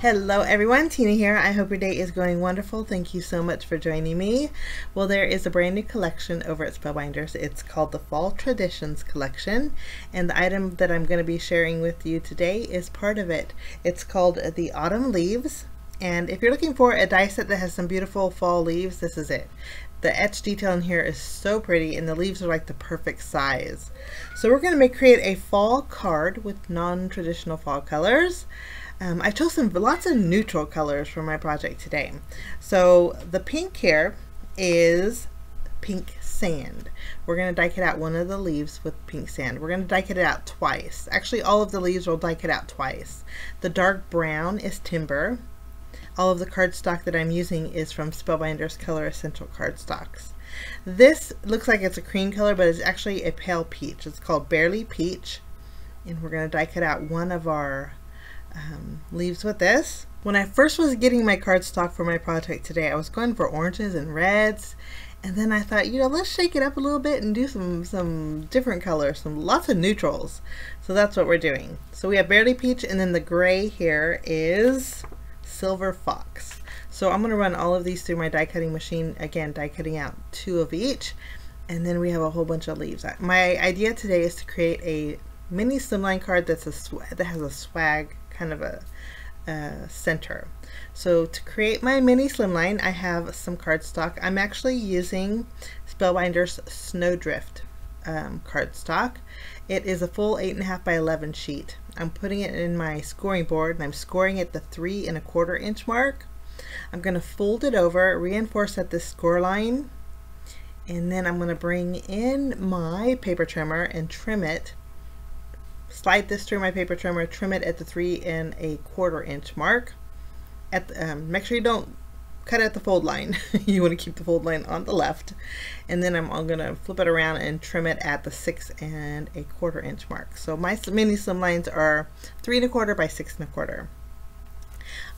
Hello everyone, Tina here. I hope your day is going wonderful. Thank you so much for joining me. Well, there is a brand new collection over at Spellbinders. It's called the Fall Traditions Collection, and the item that I'm going to be sharing with you today is part of it. It's called the Autumn Leaves, and if you're looking for a die set that has some beautiful fall leaves, this is it. The etched detail in here is so pretty, and the leaves are like the perfect size. So we're going to create a fall card with non-traditional fall colors. I chose lots of neutral colors for my project today. So the pink here is pink sand. We're going to die cut out one of the leaves with pink sand. We're going to die cut it out twice. Actually, all of the leaves will die cut out twice. The dark brown is timber. All of the cardstock that I'm using is from Spellbinders Color Essential cardstocks. This looks like it's a cream color, but it's actually a pale peach. It's called Barely Peach, and we're going to die cut out one of our leaves with this. When I first was getting my cardstock for my project today, I was going for oranges and reds, and then I thought, let's shake it up a little bit and do some different colors, lots of neutrals. So that's what we're doing. So we have Barely Peach, and then the gray here is Silver Fox. So I'm going to run all of these through my die cutting machine, again die cutting out 2 of each, and then we have a whole bunch of leaves. My idea today is to create a mini slimline card that has a swag kind of a center. So to create my mini slimline, I have some cardstock. I'm actually using Spellbinders Snowdrift cardstock. It is a full 8.5 by 11 sheet. I'm putting it in my scoring board, and I'm scoring at the 3 1/4 inch mark. I'm going to fold it over, reinforce at this score line, and then I'm going to bring in my paper trimmer and trim it. Slide this through my paper trimmer, trim it at the 3 1/4 inch mark. Make sure you don't cut at the fold line. You want to keep the fold line on the left. And then I'm going to flip it around and trim it at the 6 1/4 inch mark. So my mini slim lines are 3 1/4 by 6 1/4.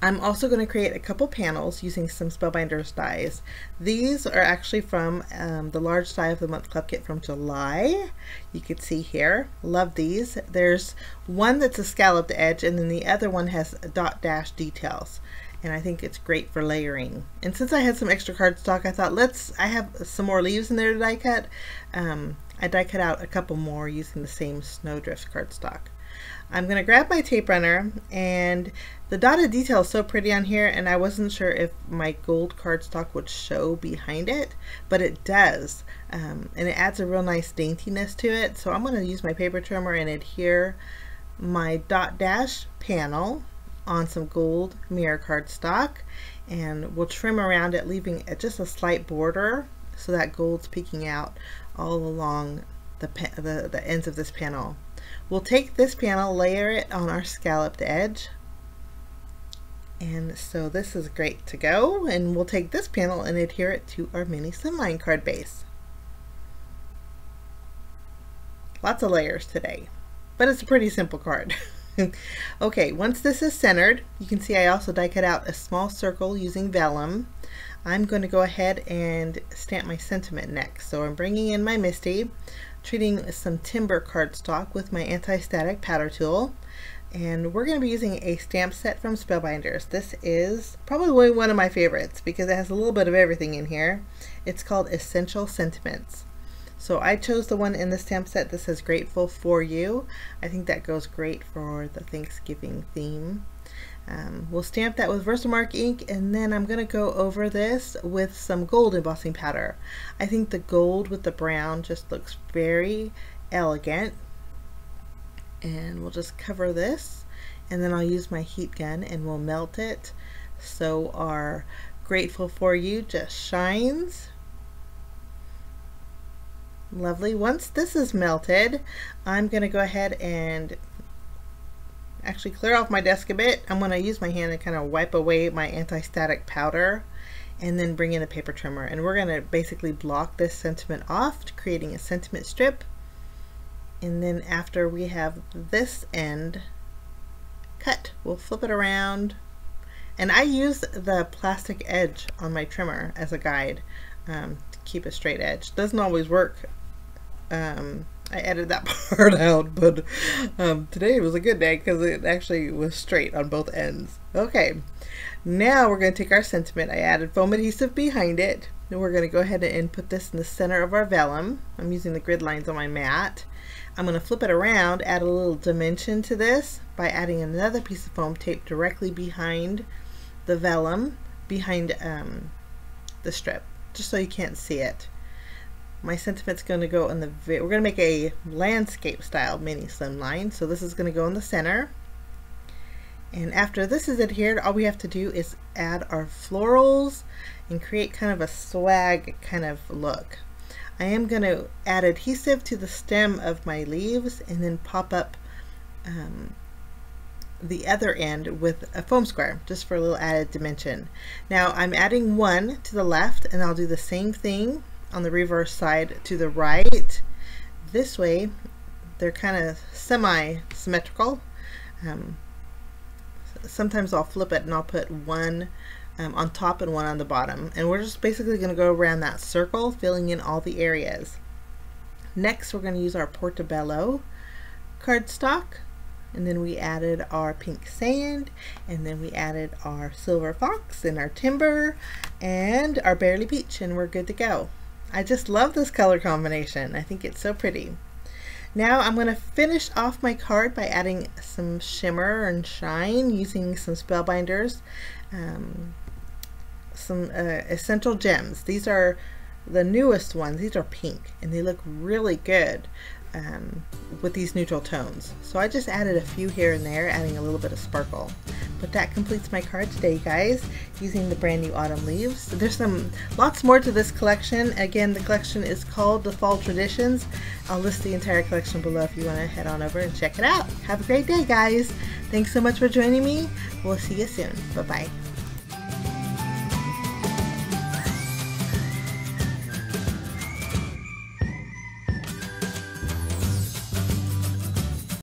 I'm also going to create a couple panels using some Spellbinders dies. These are actually from the large die of the month club kit from July. You can see here. Love these. There's one that's a scalloped edge, and then the other one has dot dash details. And I think it's great for layering. And since I had some extra cardstock, I thought I have some more leaves in there to die cut. I die cut out a couple more using the same Snowdrift cardstock. I'm going to grab my tape runner, and the dotted detail is so pretty on here, and I wasn't sure if my gold cardstock would show behind it, but it does, and it adds a real nice daintiness to it. So I'm going to use my paper trimmer and adhere my dot dash panel on some gold mirror cardstock, and we'll trim around it, leaving just a slight border so that gold's peeking out all along the ends of this panel. We'll take this panel, layer it on our scalloped edge, and so this is great to go. And we'll take this panel and adhere it to our mini slimline card base. Lots of layers today, but it's a pretty simple card. Okay, once this is centered, you can see I also die cut out a small circle using vellum. I'm going to go ahead and stamp my sentiment next. So I'm bringing in my Misty, treating some timber cardstock with my anti-static powder tool, and we're going to be using a stamp set from Spellbinders. This is probably one of my favorites because it has a little bit of everything in here. It's called Essential Sentiments. So I chose the one in the stamp set that says Grateful for You. I think that goes great for the Thanksgiving theme. We'll stamp that with Versamark ink, and then I'm going to go over this with some gold embossing powder. I think the gold with the brown just looks very elegant, and we'll just cover this, and then I'll use my heat gun and we'll melt it so our Grateful for You just shines. Lovely. Once this is melted, I'm going to go ahead and actually clear off my desk a bit. I'm going to use my hand to kind of wipe away my anti-static powder, and then bring in a paper trimmer, and we're going to basically block this sentiment off, creating a sentiment strip. And then after we have this end cut, we'll flip it around, and I use the plastic edge on my trimmer as a guide to keep a straight edge. Doesn't always work. I edited that part out, but today was a good day because it actually was straight on both ends. Okay, now we're going to take our sentiment. I added foam adhesive behind it. Then we're going to go ahead and put this in the center of our vellum. I'm using the grid lines on my mat. I'm going to flip it around, add a little dimension to this by adding another piece of foam tape directly behind the vellum, behind the strip, just so you can't see it. My sentiment's going to go in the, we're going to make a landscape style mini slimline, so this is going to go in the center. And after this is adhered, all we have to do is add our florals and create kind of a swag kind of look. I am going to add adhesive to the stem of my leaves and then pop up the other end with a foam square just for a little added dimension. Now I'm adding one to the left, and I'll do the same thing on the reverse side to the right. This way they're kind of semi-symmetrical. Sometimes I'll flip it and I'll put one on top and one on the bottom, and we're just basically going to go around that circle, filling in all the areas. Next we're going to use our Portobello cardstock, and then we added our pink sand, and then we added our silver fox and our timber and our Barely Peach, and we're good to go. I just love this color combination. I think it's so pretty. Now I'm going to finish off my card by adding some shimmer and shine using some Spellbinders, some essential gems. These are the newest ones. These are pink and they look really good with these neutral tones. So I just added a few here and there, adding a little bit of sparkle. But that completes my card today, guys, using the brand new Autumn Leaves. There's lots more to this collection. Again, the collection is called The Fall Traditions. I'll list the entire collection below if you want to head on over and check it out. Have a great day, guys. Thanks so much for joining me. We'll see you soon. Bye-bye.